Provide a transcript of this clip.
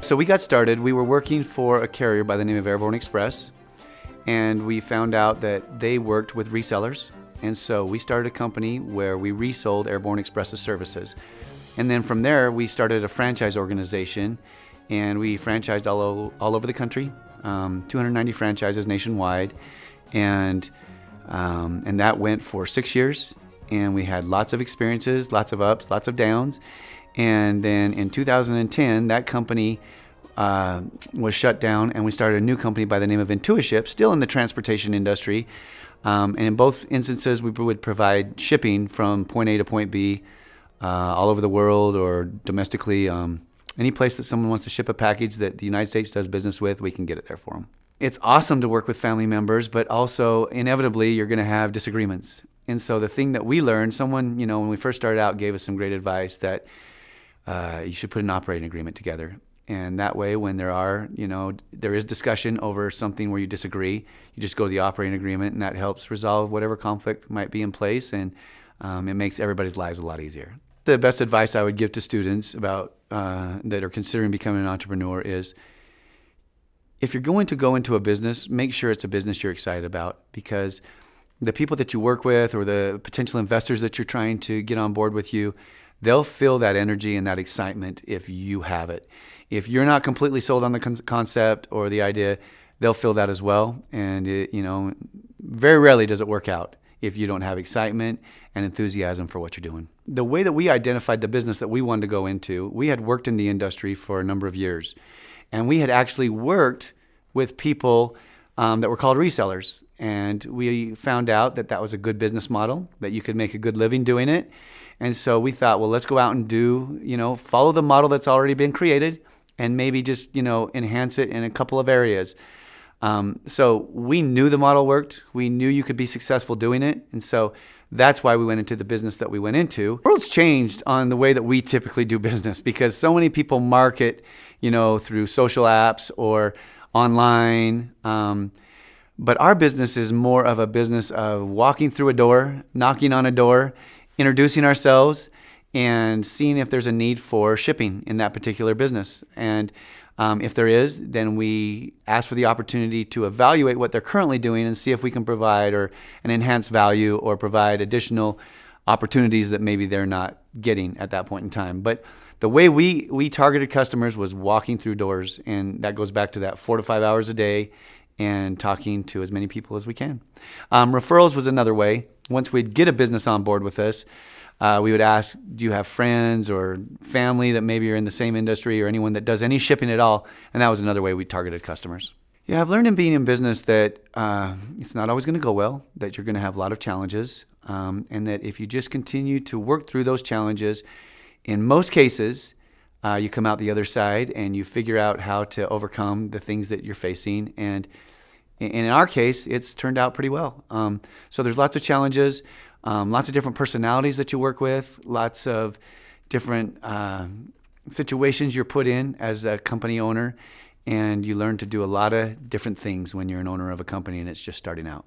So we got started. We were working for a carrier by the name of Airborne Express, and we found out that they worked with resellers. And so we started a company where we resold Airborne Express's services. And then from there, we started a franchise organization, and we franchised all over the country, 290 franchises nationwide. And that went for 6 years, and we had lots of experiences, lots of ups, lots of downs. And then in 2010, that company was shut down, and we started a new company by the name of Intuiship, still in the transportation industry. And in both instances, we would provide shipping from point A to point B all over the world or domestically. Any place that someone wants to ship a package that the United States does business with, we can get it there for them. It's awesome to work with family members, but also inevitably you're going to have disagreements. And so the thing that we learned, someone, when we first started out, gave us some great advice that you should put an operating agreement together. And that way, when there is discussion over something where you disagree, you just go to the operating agreement, and that helps resolve whatever conflict might be in place, and it makes everybody's lives a lot easier. The best advice I would give to students about that are considering becoming an entrepreneur is, if you're going to go into a business, make sure it's a business you're excited about, because the people that you work with or the potential investors that you're trying to get on board with you, they'll feel that energy and that excitement if you have it. If you're not completely sold on the concept or the idea, they'll feel that as well. And very rarely does it work out if you don't have excitement and enthusiasm for what you're doing. The way that we identified the business that we wanted to go into, we had worked in the industry for a number of years. And we had actually worked with people that were called resellers. And we found out that that was a good business model, that you could make a good living doing it. And so we thought, well, let's go out and follow the model that's already been created, and maybe just, enhance it in a couple of areas. So we knew the model worked. We knew you could be successful doing it. And so that's why we went into the business that we went into. The world's changed on the way that we typically do business, because so many people market, through social apps or online. But our business is more of a business of walking through a door, knocking on a door, introducing ourselves, and seeing if there's a need for shipping in that particular business. And if there is, then we ask for the opportunity to evaluate what they're currently doing and see if we can provide an enhanced value or provide additional opportunities that maybe they're not getting at that point in time. But the way we targeted customers was walking through doors, and that goes back to that 4 to 5 hours a day and talking to as many people as we can. Referrals was another way. Once we'd get a business on board with us, we would ask, do you have friends or family that maybe are in the same industry or anyone that does any shipping at all? And that was another way we targeted customers. Yeah, I've learned in being in business that it's not always going to go well, that you're going to have a lot of challenges, and that if you just continue to work through those challenges, in most cases, you come out the other side and you figure out how to overcome the things that you're facing. And in our case, it's turned out pretty well. So there's lots of challenges. Lots of different personalities that you work with, lots of different situations you're put in as a company owner, and you learn to do a lot of different things when you're an owner of a company and it's just starting out.